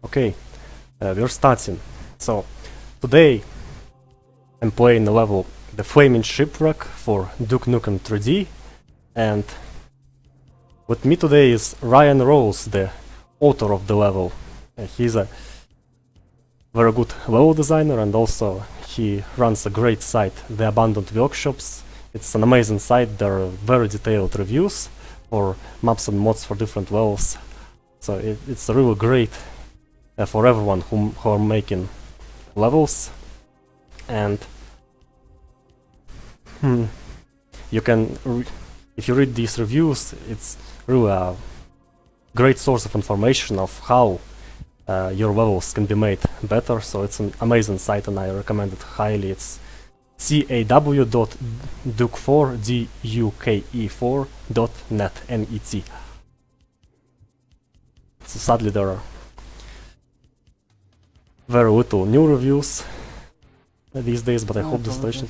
Okay, we're starting. So, today I'm playing the level The Flaming Shipwreck for Duke Nukem 3D, and with me today is Ryan Rouse, the author of the level. He's a very good level designer, and also he runs a great site, The Abandoned Workshops. It's an amazing site. There are very detailed reviews for maps and mods for different levels. So it's really great for everyone who are making levels. And you can, if you read these reviews, it's really a great source of information of how your levels can be made better. So it's an amazing site and I recommend it highly. It's caw.duke4.net. N-E-T. So sadly there are very little new reviews these days, but I hope the situation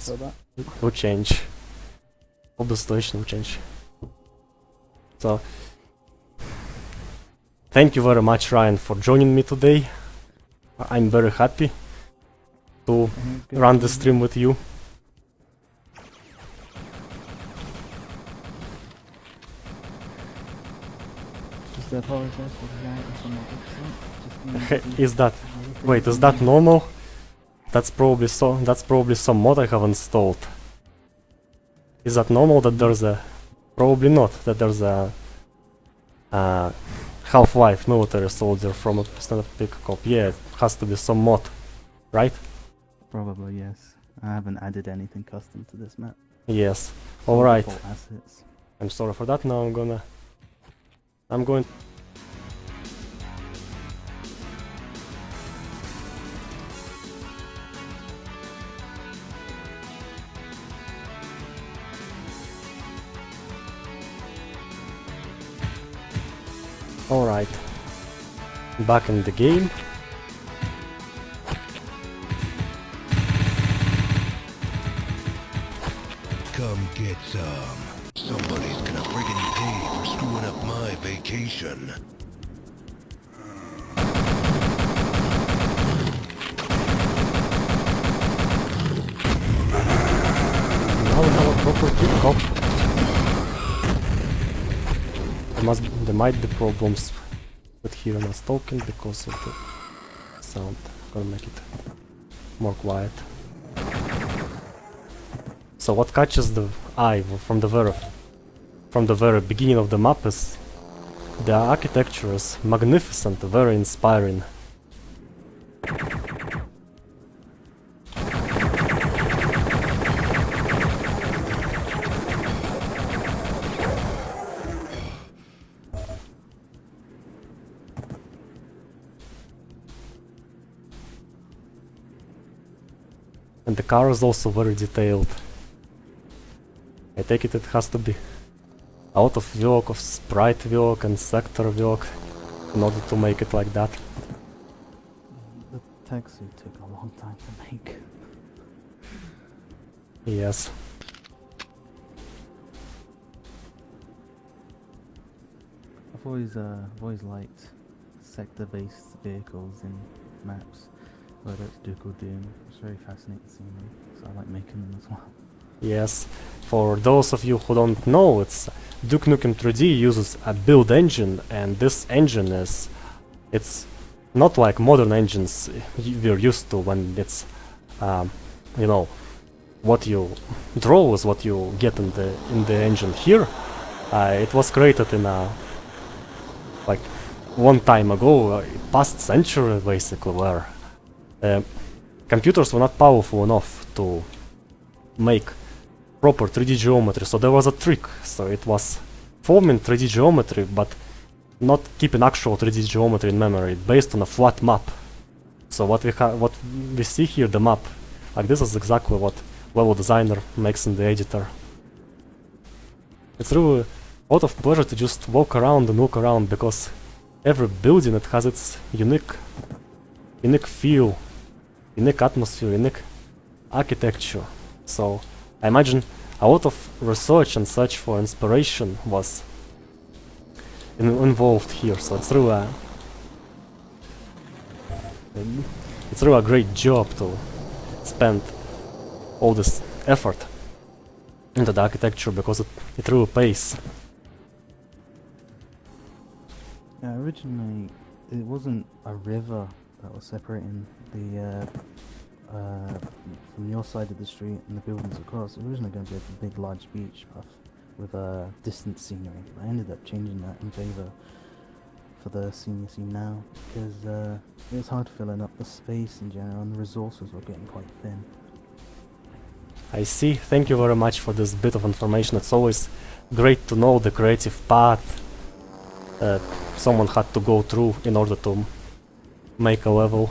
will change. Hope the situation will change. So thank you very much, Ryan, for joining me today. I'm very happy to run the stream with you. Is that, wait, is that normal? That's probably some mod I have installed. Is that normal that there's a, probably not, that there's a Half-Life military soldier from a topical cop? Yeah, it has to be some mod, right? Probably, yes. I haven't added anything custom to this map. Yes. Alright. Assets. I'm sorry for that. Now I'm going. Alright. Back in the game. Come get some. Somebody's gonna friggin' pay for screwing up my vacation. Now we have a proper tip cop. There might be problems with hearing us talking because of the sound. Gotta make it more quiet. So what catches the eye from the very beginning of the map is the architecture is magnificent, very inspiring. And the car is also very detailed. I take it has to be out of work, of sprite work and sector work in order to make it like that. The tech suit took a long time to make. Yes. I've always liked sector-based vehicles in maps, whether it's Duke or Doom. It's very fascinating seeing them, so I like making them as well. Yes, for those of you who don't know, it's Duke Nukem 3D uses a build engine, and this engine it's not like modern engines we're used to when it's you know, what you draw is what you get in the engine. Here it was created in a like long time ago, past century basically, where computers were not powerful enough to make proper 3D geometry, so there was a trick. So it was forming 3D geometry but not keeping actual 3D geometry in memory, based on a flat map. So what we see here, the map like this, is exactly what level designer makes in the editor. It's really a lot of pleasure to just walk around and look around, because every building, it has its unique feel, unique atmosphere, unique architecture. So I imagine a lot of research and search for inspiration was involved here, so it's really It's really a great job to spend all this effort into the architecture because it really pays. Yeah, originally it wasn't a river that was separating the from your side of the street and the buildings across. It was originally going to be a big, large beach path with distant scenery. I ended up changing that in favour for the scene you see now because it was hard filling up the space in general, and the resources were getting quite thin. I see. Thank you very much for this bit of information. It's always great to know the creative path someone had to go through in order to make a level.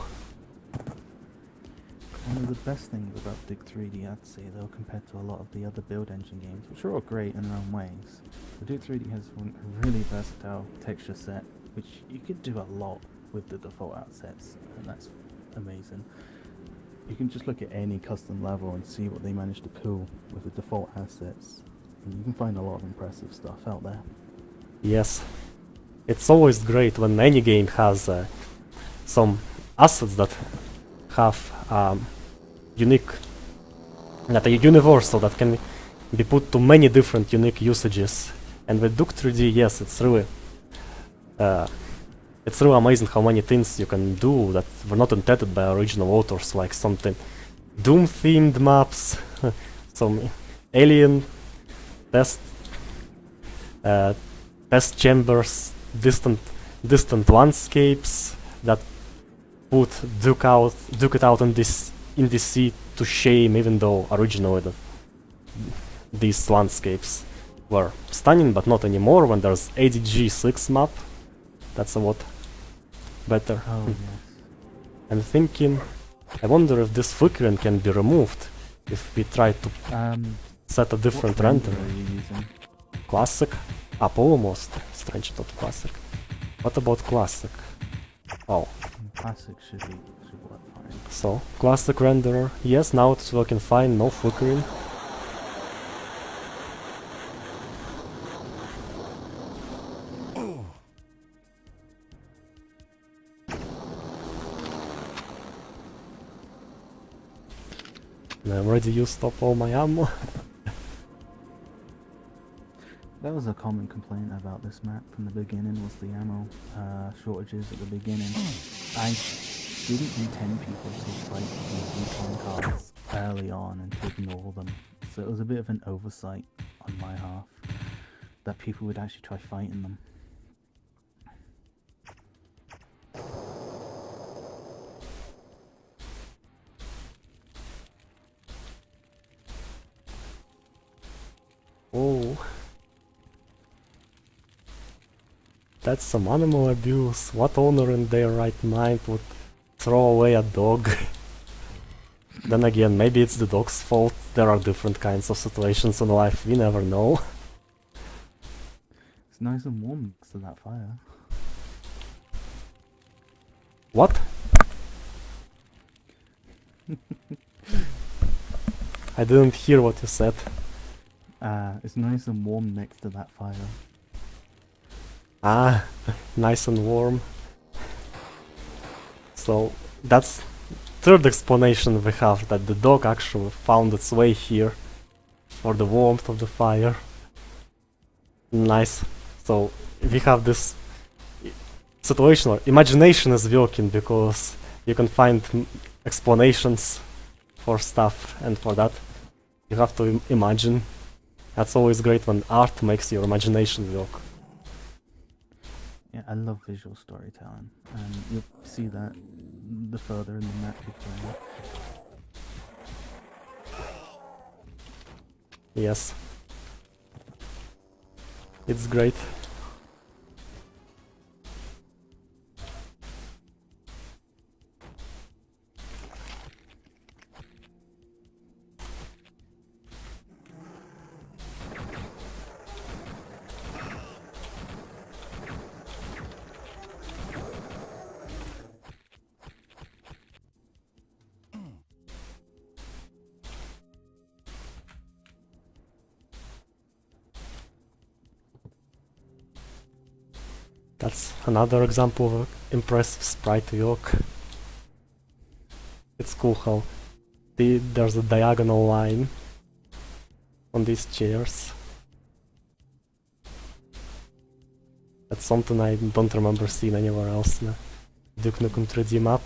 One of the best things about Dig 3D, I'd say, though, compared to a lot of the other build engine games, which are all great in their own ways, the Dig 3D has a really versatile texture set, which you could do a lot with the default assets, and that's amazing. You can just look at any custom level and see what they managed to pull with the default assets, and you can find a lot of impressive stuff out there. Yes. It's always great when any game has some assets that have unique, that are universal, that can be put to many different unique usages. And with Duke 3D, yes, it's really amazing how many things you can do that were not intended by original authors, like something Doom-themed maps, some alien test chambers, distant landscapes that put Duke it out in the sea to shame, even though originally these landscapes were stunning, but not anymore when there's ADG 6 map. That's a lot better. Oh, yes. I'm thinking, I wonder if this flickering can be removed if we try to set a different render. What are you using? Classic? Almost. Strange, not classic. What about classic? Oh. Classic should work fine. So, classic renderer. Yes, now it's working fine, no flickering. And I already used up all my ammo. That was a common complaint about this map from the beginning, was the ammo shortages at the beginning. I didn't intend people to fight these recon cards early on and to ignore them, so it was a bit of an oversight on my half that people would actually try fighting them. Oh. That's some animal abuse. What owner in their right mind would throw away a dog? Then again, maybe it's the dog's fault. There are different kinds of situations in life, we never know. It's nice and warm next to that fire. What? I didn't hear what you said. It's nice and warm next to that fire. Ah, nice and warm. So, that's third explanation we have, that the dog actually found its way here for the warmth of the fire. Nice. So, we have this situation where imagination is working, because you can find explanations for stuff, and for that you have to imagine. That's always great when art makes your imagination work. Yeah, I love visual storytelling, and you'll see that the further in the map you play. Yes. It's great. That's another example of impressive sprite work. It's cool how there's a diagonal line on these chairs. That's something I don't remember seeing anywhere else in a Duke Nukem 3D map.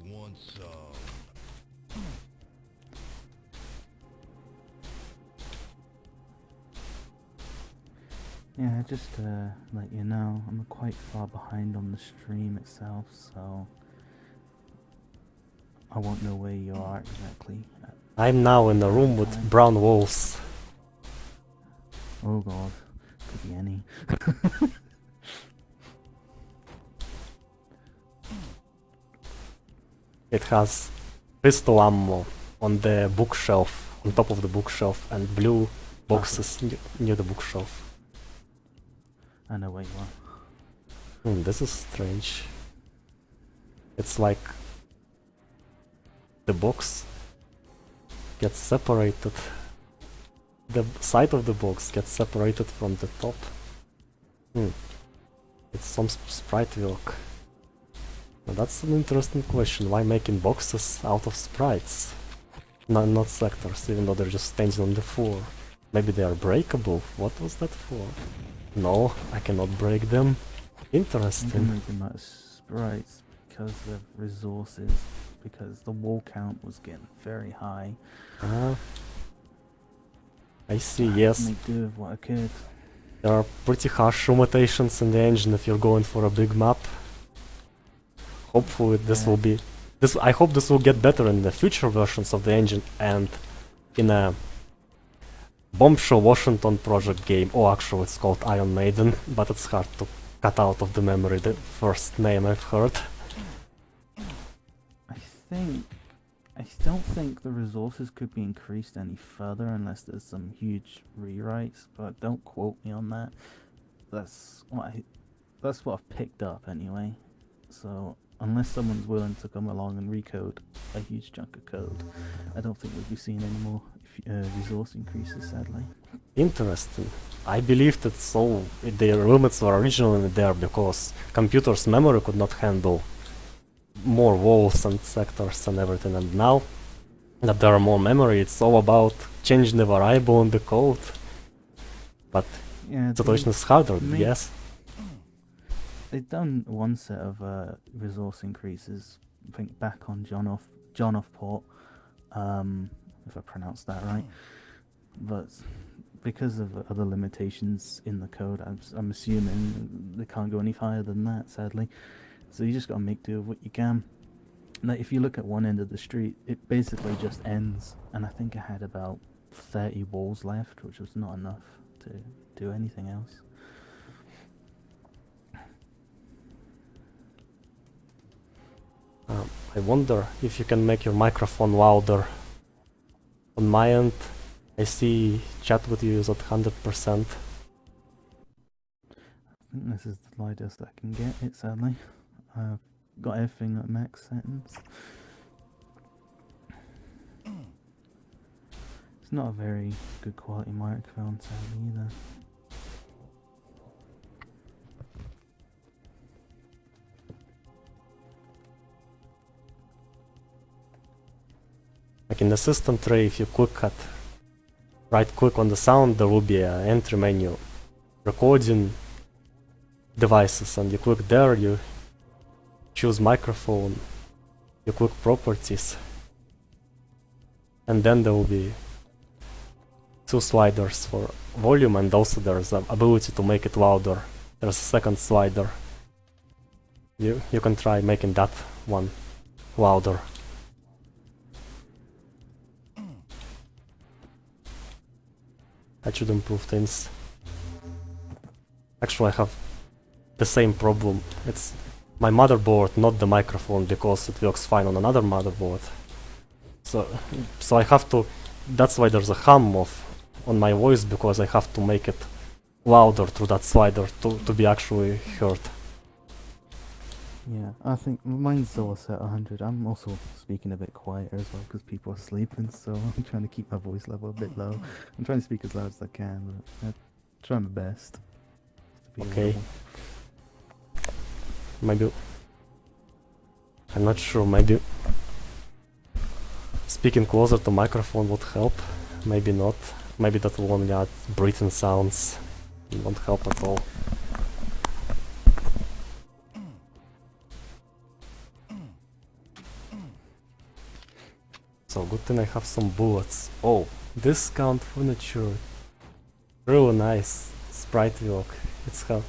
Who wants some? Yeah, just to let you know, I'm quite far behind on the stream itself, so I won't know where you are exactly. I'm now in a room with brown walls. Oh god, could be any. It has pistol ammo on the bookshelf, on top of the bookshelf, and blue boxes near the bookshelf. I know where you are. This is strange. It's like the box gets separated. The side of the box gets separated from the top. It's some sprite work. Now that's an interesting question. Why making boxes out of sprites? Not sectors, even though they're just standing on the floor. Maybe they are breakable. What was that for? No, I cannot break them. You Interesting. can make them out of sprites because of resources, because the wall count was getting very high. Ah, I see, yes. Make do with what I could. There are pretty harsh limitations in the engine if you're going for a big map. Hopefully this will be... I hope this will get better in the future versions of the engine and in a Bombshell Washington project game. Oh, actually it's called Iron Maiden, but it's hard to cut out of the memory the first name I've heard. I don't think the resources could be increased any further unless there's some huge rewrites, but don't quote me on that. That's what I've picked up anyway. So unless someone's willing to come along and recode a huge chunk of code, I don't think we'll be seeing any more resource increases, sadly. Interesting. I believed that so the limits were originally there because computers' memory could not handle more walls and sectors and everything, and now that there are more memory, it's all about changing the variable in the code. But Yeah, the situation is harder, yes. they've done one set of resource increases, I think back on John off port, if I pronounced that right. But because of other limitations in the code, I'm assuming they can't go any higher than that, sadly. So you just gotta make do with what you can. Like if you look at one end of the street, it basically just ends, and I think I had about 30 walls left, which was not enough to do anything else. I wonder if you can make your microphone louder. On my end, I see chat with you is at 100%. I think this is the lightest I can get it, sadly. I've got everything at max settings. It's not a very good quality microphone, sadly, either. Like in the system tray, if you right click on the sound, there will be an entry menu, recording devices, and you click there, you choose microphone, you click properties, and then there will be two sliders for volume, and also there's an ability to make it louder. There's a second slider. You can try making that one louder. That should improve things. Actually, I have the same problem. It's my motherboard, not the microphone, because it works fine on another motherboard. So I have to that's why there's a hum of on my voice, because I have to make it louder through that slider to be actually heard. Yeah, I think mine's all set 100. I'm also speaking a bit quieter as well because people are sleeping, so I'm trying to keep my voice level a bit low. I'm trying to speak as loud as I can, but I try my best to be Okay. audible. Maybe... I'm not sure, maybe... speaking closer to microphone would help, maybe not. Maybe that will only add breathing sounds, it won't help at all. So good thing I have some bullets. Oh, discount furniture. Really nice sprite work. It's a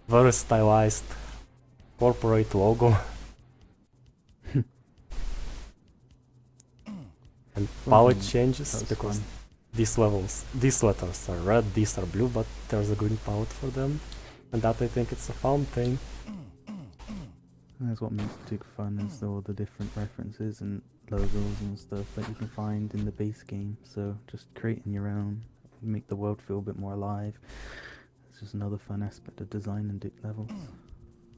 very stylized corporate logo. And palette changes because these letters are red, these are blue, but there's a green palette for them. And that I think it's a fun thing. And that's what makes Duke fun, is all the different references and logos and stuff that you can find in the base game. So just creating your own, make the world feel a bit more alive. It's just another fun aspect of design and Duke levels.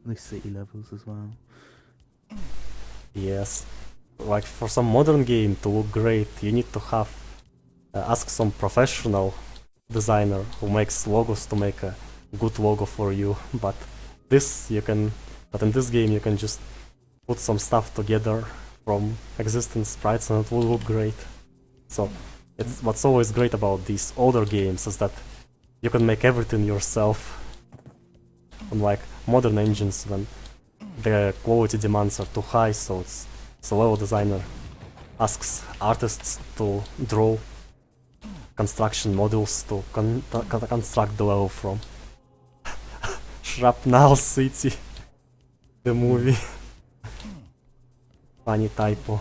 At least city levels as well. Yes, like for some modern game to look great, you need to have ask some professional designer who makes logos to make a good logo for you. But in this game you can just put some stuff together from existing sprites and it will look great. So it's what's always great about these older games is that you can make everything yourself. Unlike modern engines, when the quality demands are too high, so level designer asks artists to draw construction models to construct the level from. Shrapnel City, the movie. Funny typo.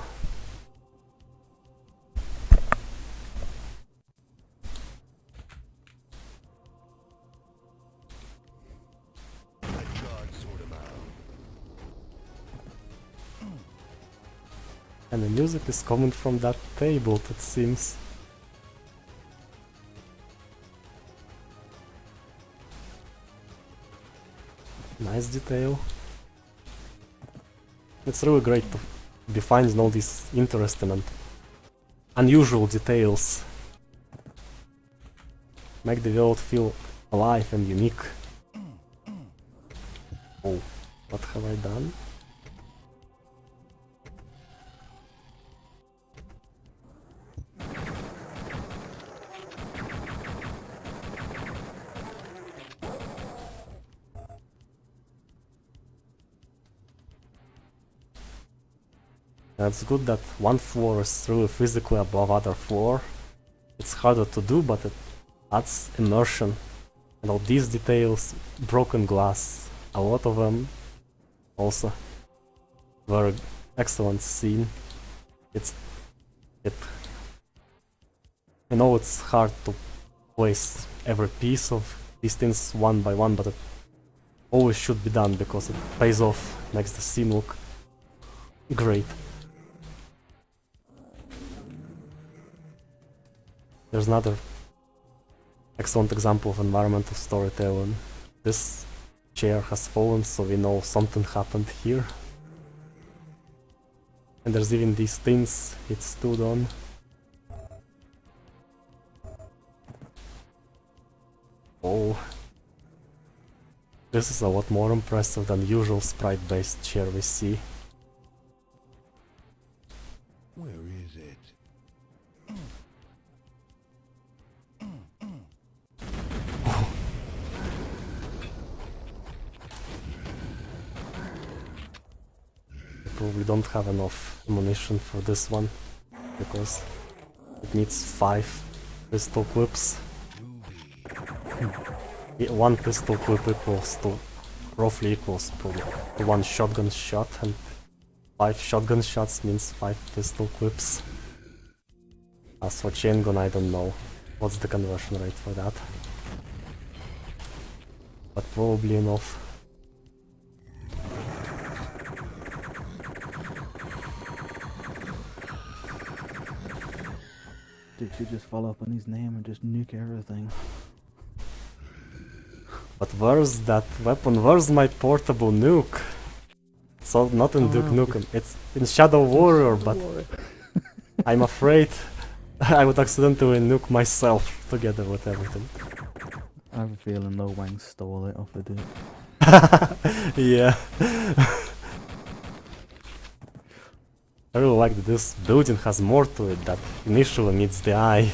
And the music is coming from that table, it seems. Nice detail. It's really great to be finding all these interesting and unusual details. Make the world feel alive and unique. Oh, what have I done? It's good that one floor is really physically above other floor. It's harder to do, but it adds immersion. And all these details, broken glass, a lot of them, also very excellent scene. I know it's hard to place every piece of these things one by one, but it always should be done because it pays off, makes the scene look great. There's another excellent example of environmental storytelling. This chair has fallen, so we know something happened here. And there's even these things it stood on. Oh. This is a lot more impressive than usual sprite-based chair we see. Where is it? Probably don't have enough ammunition for this one, because it needs 5 pistol clips. One pistol clip roughly equals to 1 shotgun shot, and 5 shotgun shots means 5 pistol clips. As for chain gun, I don't know what's the conversion rate for that, but probably enough. Dude should just follow up on his name and just nuke everything. But where's that weapon? Where's my portable nuke? It's all not in Duke Nukem. It's in Shadow Warrior, but I'm afraid I would accidentally nuke myself together with everything. I have a feeling Lo Wang stole it off the dude. Yeah. I really like that this building has more to it that initially meets the eye.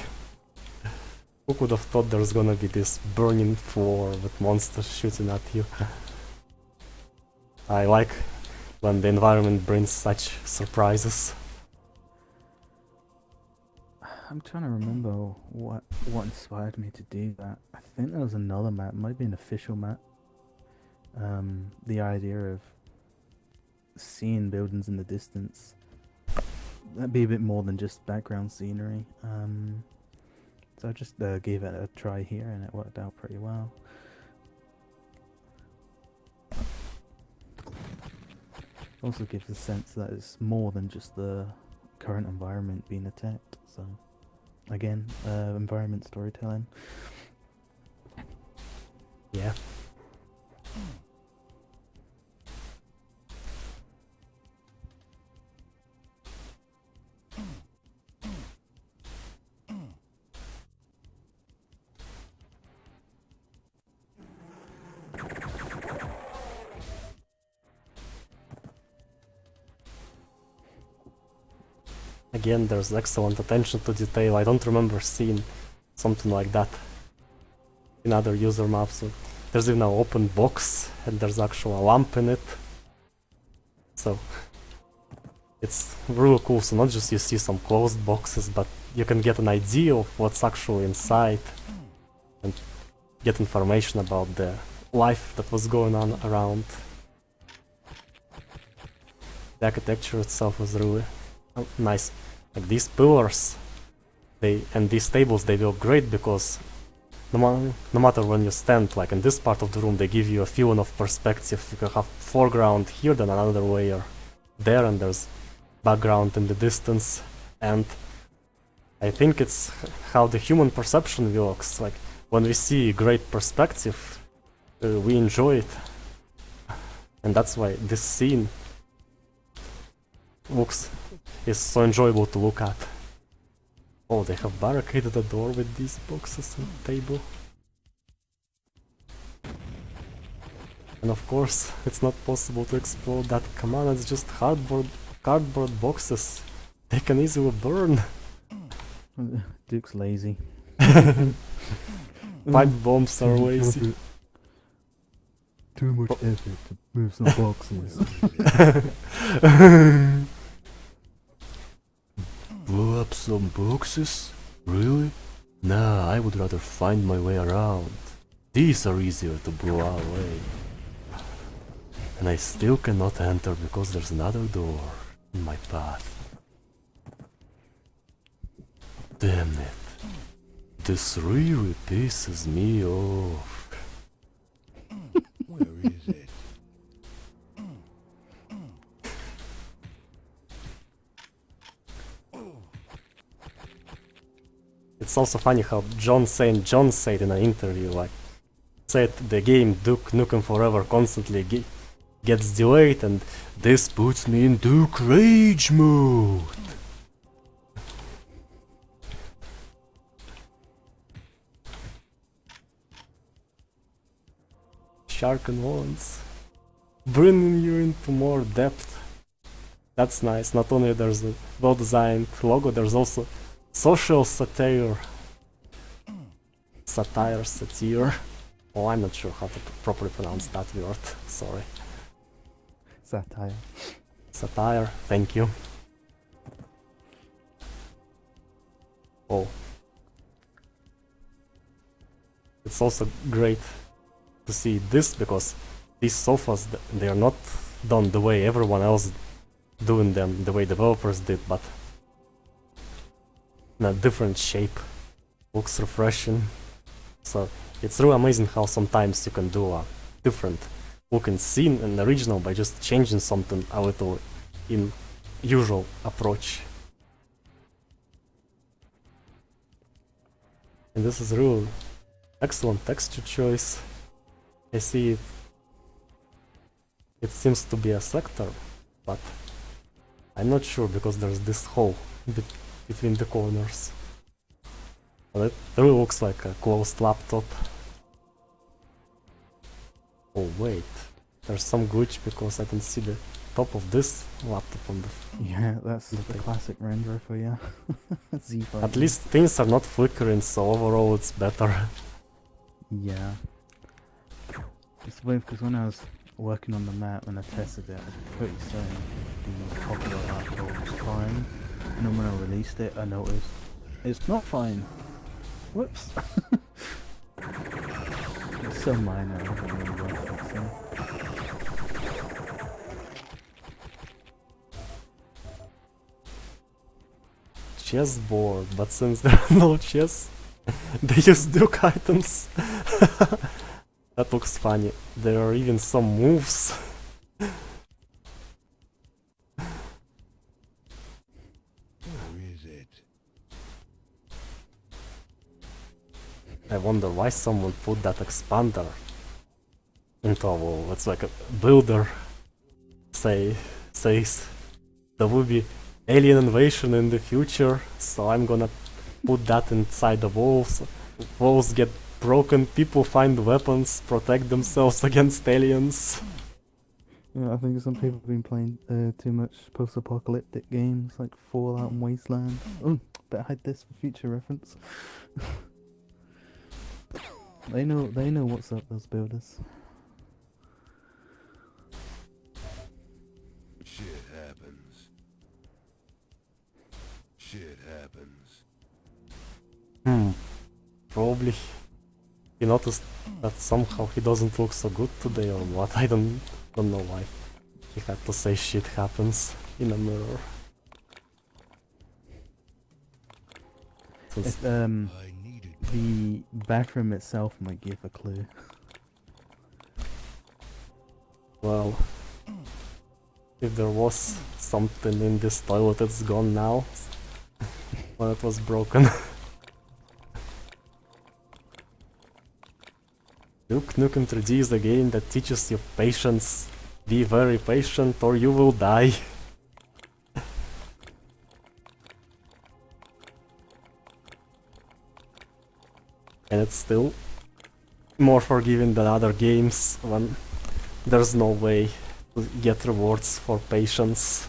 Who could have thought there's gonna be this burning floor with monsters shooting at you? I like when the environment brings such surprises. I'm trying to remember what inspired me to do that. I think there was another map, might be an official map. The idea of seeing buildings in the distance. That'd be a bit more than just background scenery. So I just gave it a try here and it worked out pretty well. Also gives a sense that it's more than just the current environment being attacked. So again, environment storytelling. Yeah. Again, there's excellent attention to detail. I don't remember seeing something like that in other user maps. There's even an open box and there's actual lamp in it. So it's really cool. So not just you see some closed boxes, but you can get an idea of what's actually inside and get information about the life that was going on around. The architecture itself was really nice. Like these pillars, and these tables, they look great because no matter when you stand, like in this part of the room, they give you a feeling of perspective. You can have foreground here, then another layer there, and there's background in the distance. And I think it's how the human perception works. Like when we see great perspective, we enjoy it, and that's why this scene is so enjoyable to look at. Oh, they have barricaded the door with these boxes and table. And of course, it's not possible to explode that command. It's just cardboard boxes. They can easily burn. Duke's lazy. Pipe bombs are lazy. Too much effort to move some boxes. Blow up some boxes? Really? Nah, I would rather find my way around. These are easier to blow away. And I still cannot enter because there's another door in my path. Damn it. This really pisses me off. Where is it? It's also funny how John said in an interview, like, said the game Duke Nukem Forever constantly gets delayed, and this puts me in Duke Rage mode. Shark and Wands, bringing you into more depth. That's nice. Not only there's a well-designed logo, there's also social satire. Satire. Oh, I'm not sure how to properly pronounce that word. Sorry. Satire. Satire, thank you. Oh. It's also great to see this because these sofas, they are not done the way everyone else doing them, the way developers did, but in a different shape. Looks refreshing. So it's really amazing how sometimes you can do a different looking scene in the original by just changing something a little in usual approach. And this is real excellent texture choice. I see it. It seems to be a sector, but I'm not sure because there's this hole between the corners. But it really looks like a closed laptop. Oh wait, there's some glitch because I don't see the top of this laptop on the... Yeah, that's the classic renderer for you. Z5. At least things are not flickering, so overall it's better. Yeah. It's weird because when I was working on the map and I tested it, I was pretty certain the popular laptop was fine. And then when I released it, I noticed it's not fine. Whoops. It's so minor. I don't really worth fixing. Chessboard, but since there are no chess, they use Duke items. That looks funny. There are even some moves. Where is it? I wonder why someone put that expander into a wall. It's like a builder says there will be alien invasion in the future, so I'm gonna put that inside the walls. Walls get broken, people find weapons, protect themselves against aliens. Yeah, I think some people have been playing too much post-apocalyptic games like Fallout and Wasteland. Oh, better hide this for future reference. They know what's up, those builders. Shit happens. Shit happens. Probably he noticed that somehow he doesn't look so good today or what. I don't know why he had to say shit happens in a mirror. Since I needed The bathroom itself might give a clue. well, if there was something in this toilet, it's gone now. When it was broken. Duke Nukem 3D is a game that teaches you patience. Be very patient or you will die. And it's still more forgiving than other games when there's no way to get rewards for patience.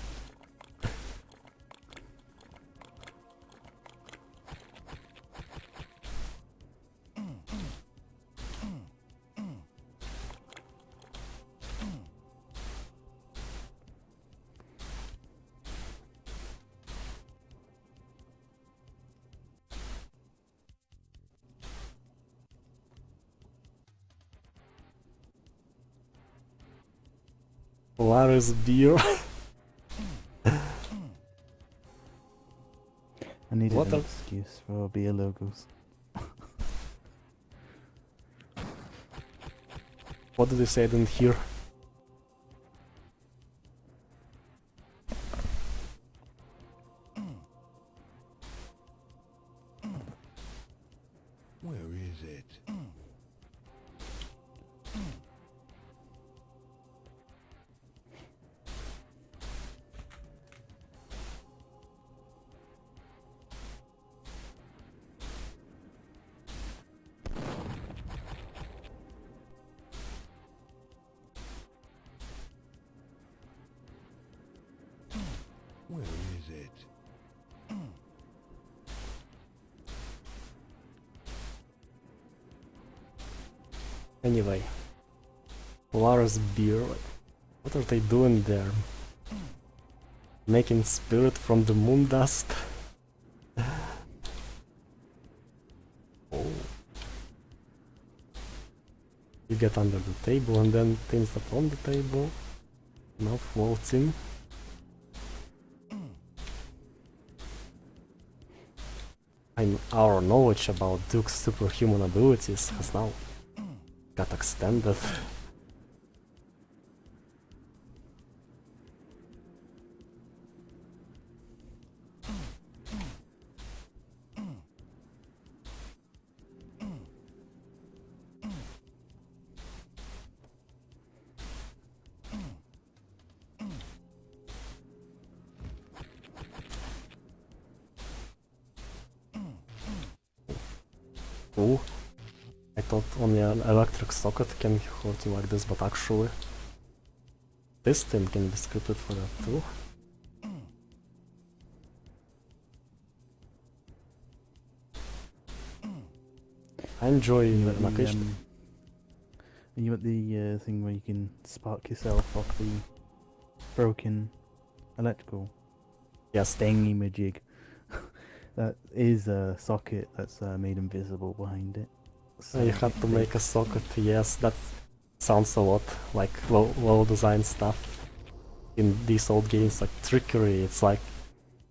Polaris beer. I needed What an a- excuse for beer logos. What did you say? I didn't hear. Where is it? Where is it? Anyway, Polaris beer. What are they doing there? Making spirit from the moon dust? Oh. You get under the table and then things that on the table now floating. And our knowledge about Duke's superhuman abilities has now got extended. Ooh. I thought only an electric socket can hurt you like this, but actually this thing can be scripted for that too. I enjoy You an at the, occasion. are you at the thing where you can spark yourself off the broken electrical Yes, thingy majig? That is a socket that's made invisible behind it. So you had to make a socket. Yes, that sounds a lot like low design stuff in these old games like Trickery. It's like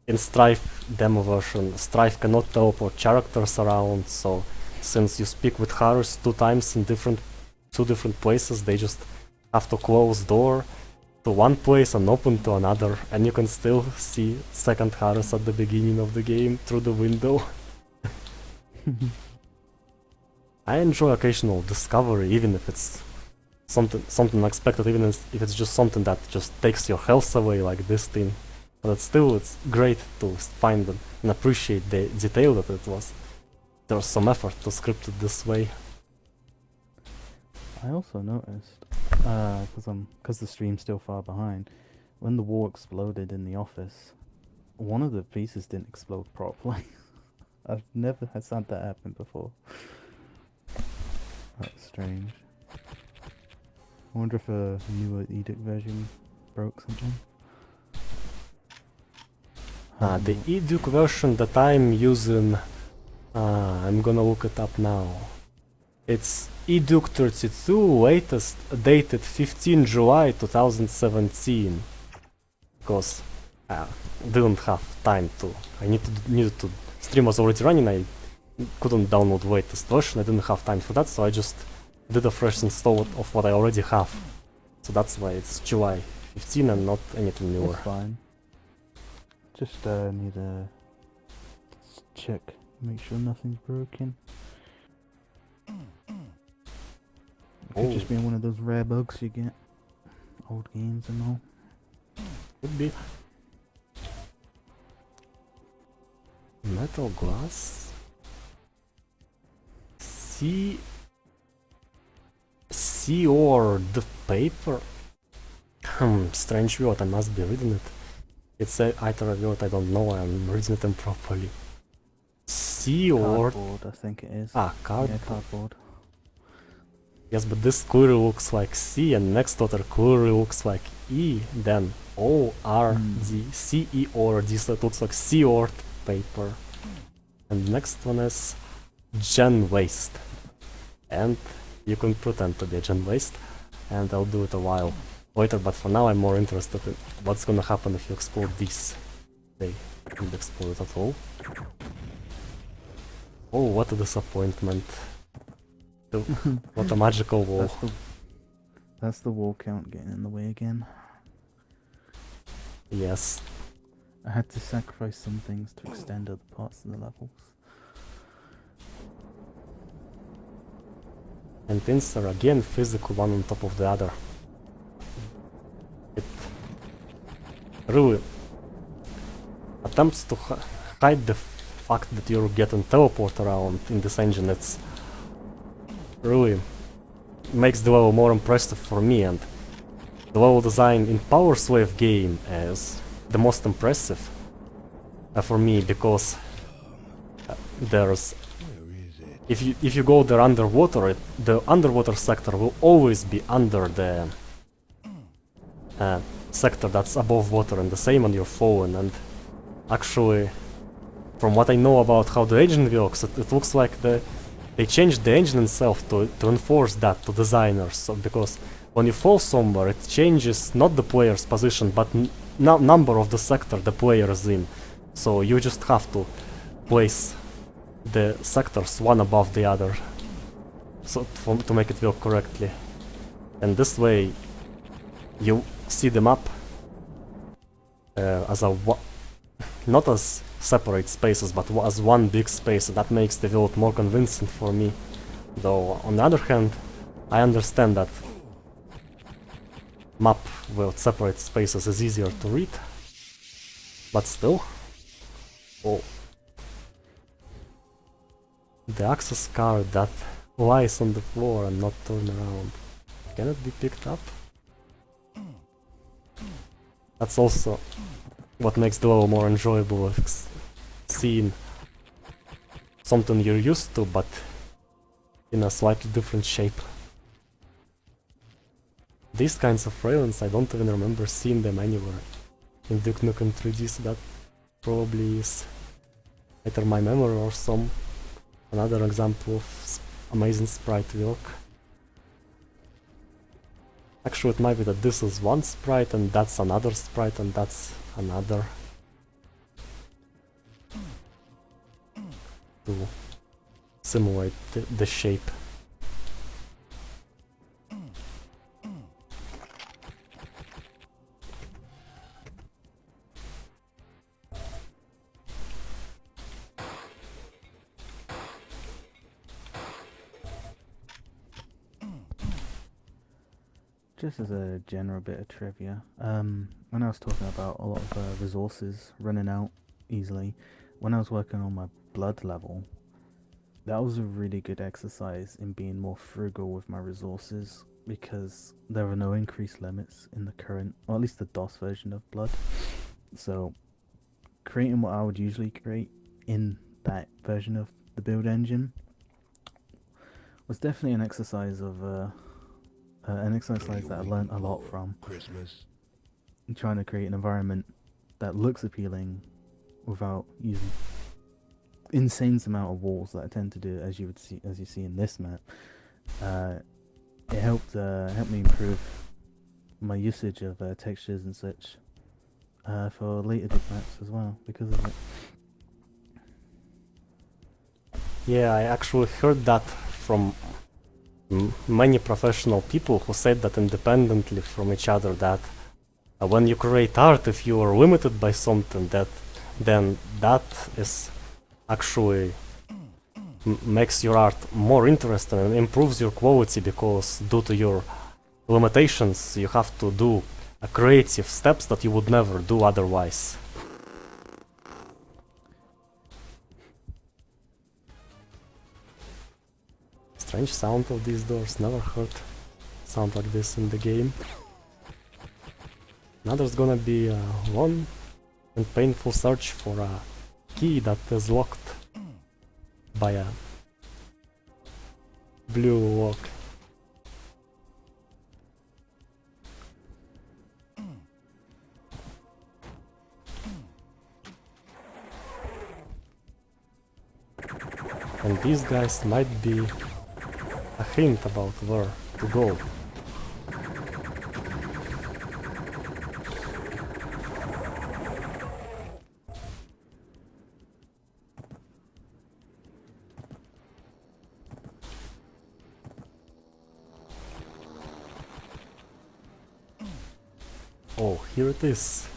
in Strife demo version, Strife cannot teleport characters around, so since you speak with Harris 2 times in two different places, they just have to close door to one place and open to another, and you can still see second Harris at the beginning of the game through the window. I enjoy occasional discovery, even if it's something unexpected, even if it's just something that just takes your health away, like this thing. But it's great to find and appreciate the detail that it was. There was some effort to script it this way. I also noticed, because the stream's still far behind, when the wall exploded in the office, one of the pieces didn't explode properly. I've never had that happen before. That's strange. I wonder if a newer edict version broke something. The eDuke version that I'm using, I'm gonna look it up now. It's eDuke 32, latest dated 15 July 2017. Because I didn't have time to. I needed to. Stream was already running. I couldn't download latest version. I didn't have time for that, so I just did a fresh install of what I already have. So that's why it's July 15 and not anything newer. That's fine. Just need to check, make sure nothing's broken. It could just be one of those rare bugs you get. Old games and all. Could be. Metal glass. Or the paper. Strange word, I must be reading it. It's either a word I don't know, I'm reading it improperly. Or Cardboard, I think it is. card. Yeah, cardboard. Yes, but this clearly looks like C, and next letter clearly looks like E, then O-R-D, C-E-O-R-D, so it looks like C-ord paper. And next one is Gen Waste. And you can pretend to be a Gen Waste, and I'll do it a while later, but for now I'm more interested in what's gonna happen if you explode these. They didn't explode at all. Oh, what a disappointment. What a magical wall. That's the wall count getting in the way again. Yes. I had to sacrifice some things to extend other parts of the levels. And things are again physical, one on top of the other. It really attempts to hide the fact that you're getting teleport around in this engine. It's really makes the level more impressive for me, and the level design in Power Slave game is the most impressive for me, because there's if you go there underwater, the underwater sector will always be under the sector that's above water, and the same on your phone. And actually, from what I know about how the engine works, it looks like they changed the engine itself to enforce that to designers. So because when you fall somewhere, it changes not the player's position, but number of the sector the player is in. So you just have to place the sectors one above the other, so to make it work correctly. And this way, you see the map as not as separate spaces, but as one big space. That makes the world more convincing for me. Though on the other hand, I understand that map with separate spaces is easier to read, but still. Oh. The access card that lies on the floor and not turn around. Can it be picked up? That's also what makes the level more enjoyable, seeing something you're used to, but in a slightly different shape. These kinds of railings, I don't even remember seeing them anywhere in Duke Nukem 3D, so that probably is either my memory or another example of amazing sprite work. Actually, it might be that this is one sprite and that's another sprite and that's another. To simulate the shape. Just as a general bit of trivia, when I was talking about a lot of resources running out easily, when I was working on my blood level, that was a really good exercise in being more frugal with my resources, because there were no increased limits in the current, or at least the DOS version of Blood. So creating what I would usually create in that version of the build engine was definitely an exercise that I learned a lot from. Christmas. Trying to create an environment that looks appealing without using insane amount of walls that I tend to do, as you see in this map. It helped me improve my usage of textures and such for later dig maps as well because of it. Yeah, I actually heard that from many professional people who said that independently from each other, that when you create art, if you are limited by something, then that is actually makes your art more interesting and improves your quality, because due to your limitations you have to do creative steps that you would never do otherwise. Strange sound of these doors, never heard sound like this in the game. Now there's gonna be a long and painful search for a key that is locked by a blue lock. And these guys might be a hint about where to go. Oh, here it is.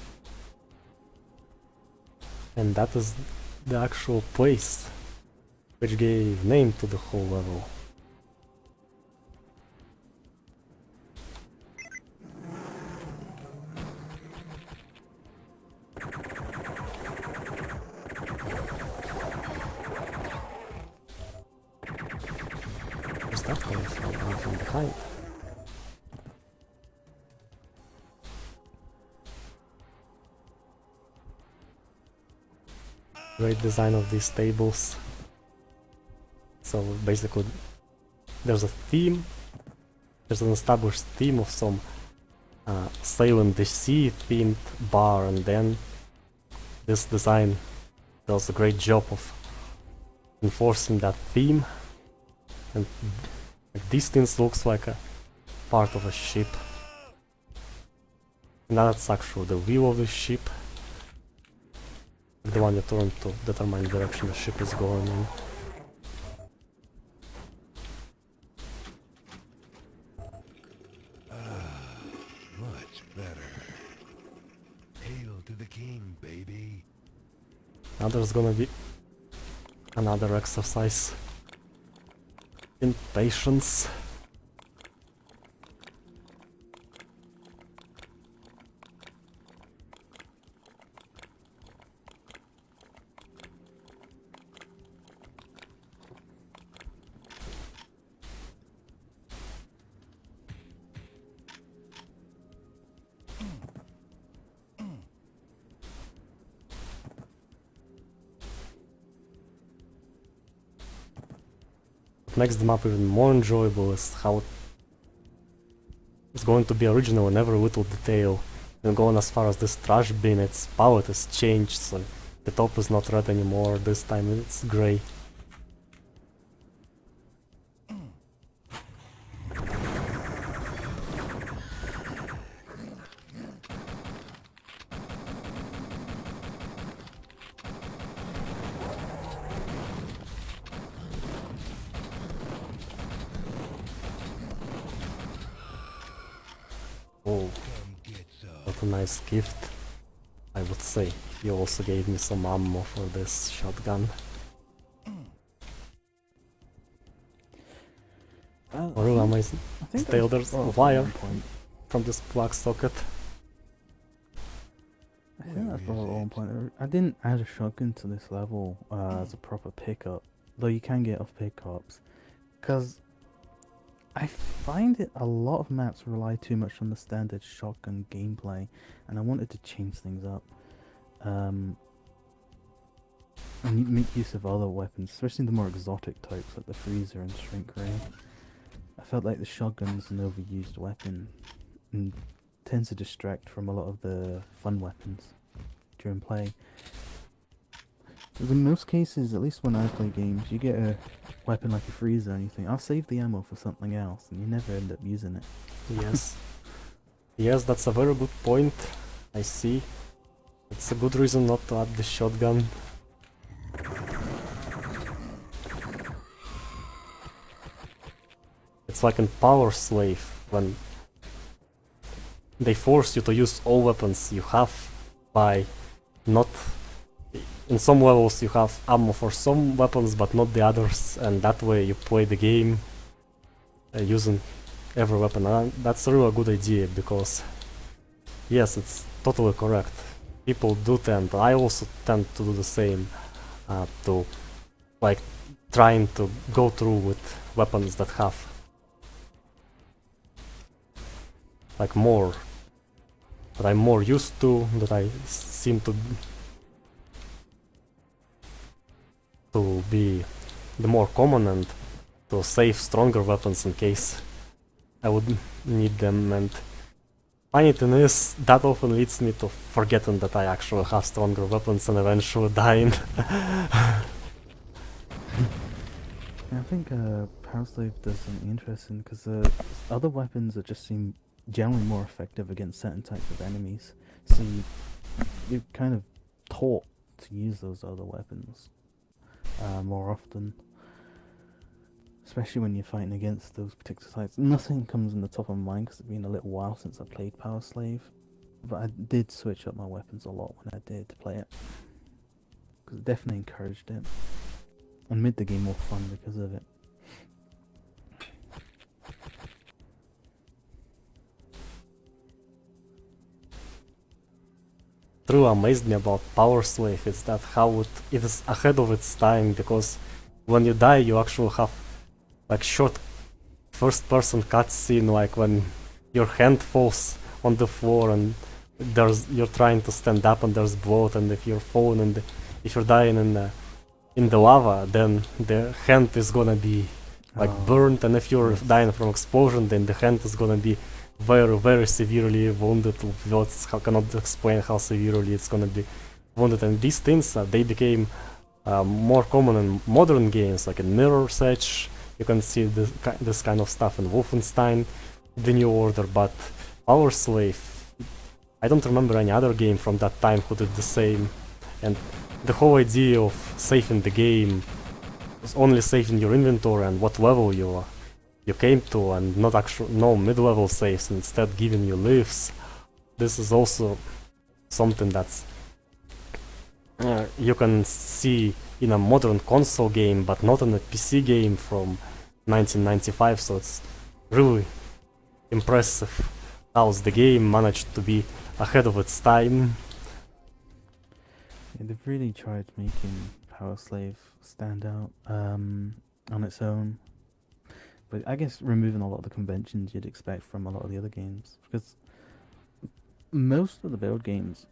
And that is the actual place which gave name to the whole level. What's that coming from behind? Great design of these tables. So basically there's a theme, there's an established theme of some sailing the sea themed bar, and then this design does a great job of enforcing that theme, and like, these things looks like a part of a ship, and that's actually the view of the ship, the one you turn to determine the direction the ship is going in. Much better. Hail to the king, baby. Now there's gonna be another exercise in patience. what makes the map even more enjoyable is how it's going to be original in every little detail. And going as far as this trash bin, its palette is changed, so the top is not red anymore, this time it's grey. Oh, what a nice gift, I would say. You also gave me some ammo for this shotgun. Really amazing. I think Still that's there's a brought up at wire one point. from this plug socket. I think that's brought up at one point. I didn't add a shotgun to this level as a proper pickup, though you can get off pickups, because I find it a lot of maps rely too much on the standard shotgun gameplay, and I wanted to change things up. And make use of other weapons, especially the more exotic types like the freezer and shrink ray. I felt like the shotgun's an overused weapon and tends to distract from a lot of the fun weapons during play. Because in most cases, at least when I play games, you get a weapon like a freezer and you think, I'll save the ammo for something else, and you never end up using it. Yes. Yes, that's a very good point. I see. It's a good reason not to add the shotgun. It's like in Power Slave, when they force you to use all weapons you have by not... In some levels you have ammo for some weapons but not the others, and that way you play the game using every weapon. And that's really a good idea, because yes, it's totally correct. People do tend, I also tend to do the same, to like trying to go through with weapons that have like more, that I'm more used to, that I seem to be the more common, and to save stronger weapons in case I would need them. And funny thing is, that often leads me to forgetting that I actually have stronger weapons and eventually dying. I think Power Slave does something interesting, because other weapons that just seem generally more effective against certain types of enemies. So you're kind of taught to use those other weapons more often, especially when you're fighting against those particular types. Nothing comes in the top of my mind because it's been a little while since I played Power Slave, but I did switch up my weapons a lot when I did play it, because it definitely encouraged it and made the game more fun because of it. True amazed me about Power Slave is that how it is ahead of its time, because when you die you actually have like short first person cutscene, like when your hand falls on the floor and you're trying to stand up and there's blood, and if you're falling and if you're dying in the lava, then the hand is gonna be like burned, and if you're dying from explosion, then the hand is gonna be very, very severely wounded. I cannot explain how severely it's gonna be wounded. And these things, they became more common in modern games, like in Mirror's Edge. You can see this kind of stuff in Wolfenstein, The New Order, but Power Slave, I don't remember any other game from that time who did the same. And the whole idea of saving the game is only saving your inventory and what level you came to, and not no mid-level saves, instead giving you lives. This is also something that's you can see in a modern console game, but not in a PC game from 1995, so it's really impressive how the game managed to be ahead of its time. Yeah, they've really tried making Power Slave stand out on its own. But I guess removing a lot of the conventions you'd expect from a lot of the other games, because most of the build games,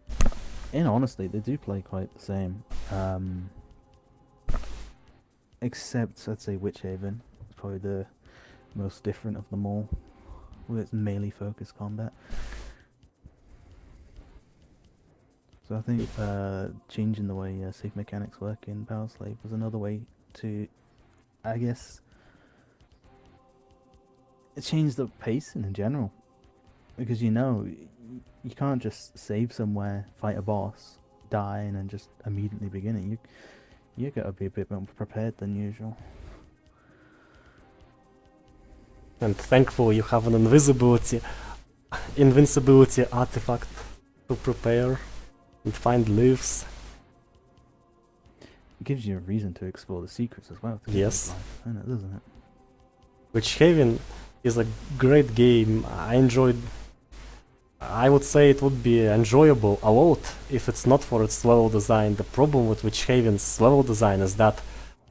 in honesty, they do play quite the same. Except, let's say, Witch Haven. probably the most different of them all, with its melee focused combat. So I think changing the way save mechanics work in Power Slave was another way to, I guess, change the pacing in general. Because you can't just save somewhere, fight a boss, die, and then just immediately begin it. You gotta be a bit more prepared than usual. And thankfully you have an invincibility artifact to prepare and find lives. It gives you a reason to explore the secrets as well. Yes. Doesn't it? Witch Haven is a great game. I would say it would be enjoyable a lot if it's not for its level design. The problem with Witch Haven's level design is that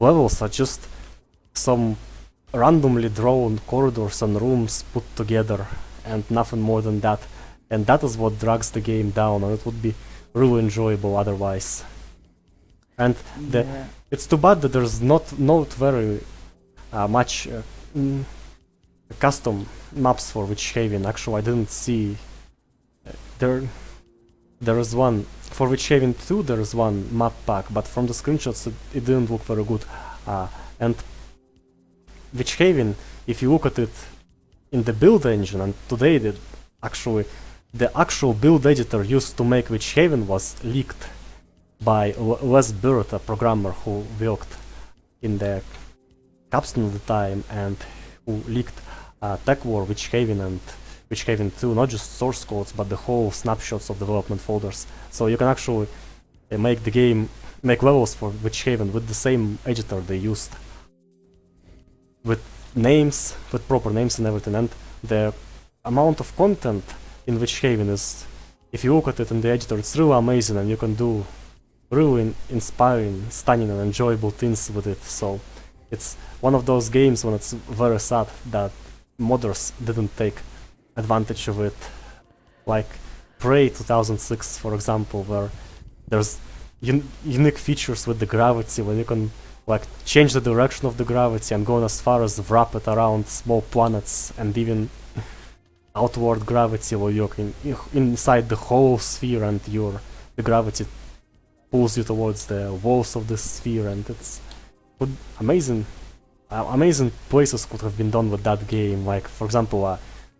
levels are just some randomly drawn corridors and rooms put together and nothing more than that. And that is what drags the game down, and it would be really enjoyable otherwise. And it's too bad that there's not very much custom maps for Witch Haven. Actually, I didn't see. There is one for Witch Haven 2. There is one map pack, but from the screenshots it didn't look very good. And Witch Haven, if you look at it in the build engine, and today the actual build editor used to make Witch Haven was leaked by Les Bird, a programmer who worked in the Capstone at the time and who leaked Tech War, Witch Haven, and Witch Haven 2, not just source codes, but the whole snapshots of development folders. So you can actually make levels for Witch Haven with the same editor they used, with names, with proper names and everything. And the amount of content in Witch Haven is, if you look at it in the editor, it's really amazing, and you can do really inspiring, stunning, and enjoyable things with it. So it's one of those games when it's very sad that modders didn't take advantage of it, like Prey 2006, for example, where there's unique features with the gravity, where you can like change the direction of the gravity and go as far as wrap it around small planets, and even outward gravity, where you're inside the whole sphere and the gravity pulls you towards the walls of the sphere, and it's amazing. Amazing places could have been done with that game, like for example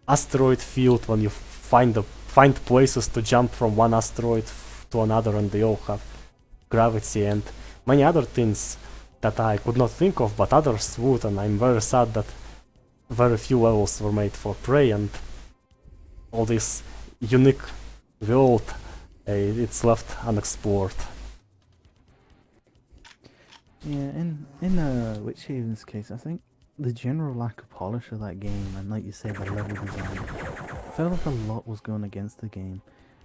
asteroid field, when you find places to jump from one asteroid to another, and they all have gravity, and many other things that I could not think of, but others would, and I'm very sad that very few levels were made for Prey, and all this unique world, it's left unexplored. Yeah, in Witch Haven's case, I think the general lack of polish of that game, and like you say, the level design, I felt like a lot was going against the game.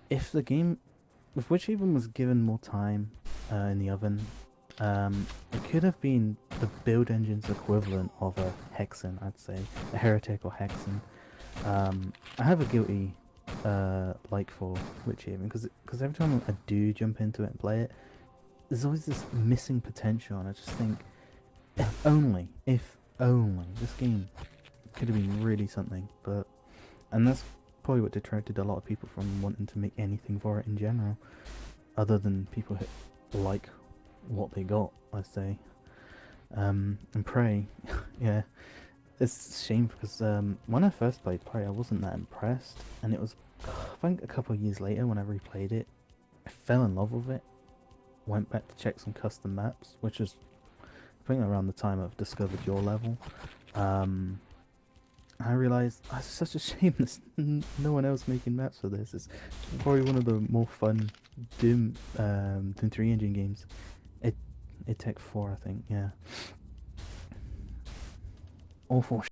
If Witch Haven was given more time in the oven, it could have been the build engine's equivalent of a Hexen, I'd say, a Heretic or Hexen. I have a guilty like for Witch Haven, because every time I do jump into it and play it, there's always this missing potential, and I just think, if only this game could have been really something. And that's probably what detracted a lot of people from wanting to make anything for it in general, other than people who like what they got, I say. And Prey, yeah, it's a shame, because when I first played Prey, I wasn't that impressed, and it was, I think, a couple of years later when I replayed it, I fell in love with it. Went back to check some custom maps, which is, I think, around the time I've discovered your level. I realised it's such a shame there's no one else making maps for this. It's probably one of the more fun Doom 3 engine games. It Tech 4, I think, yeah. Awful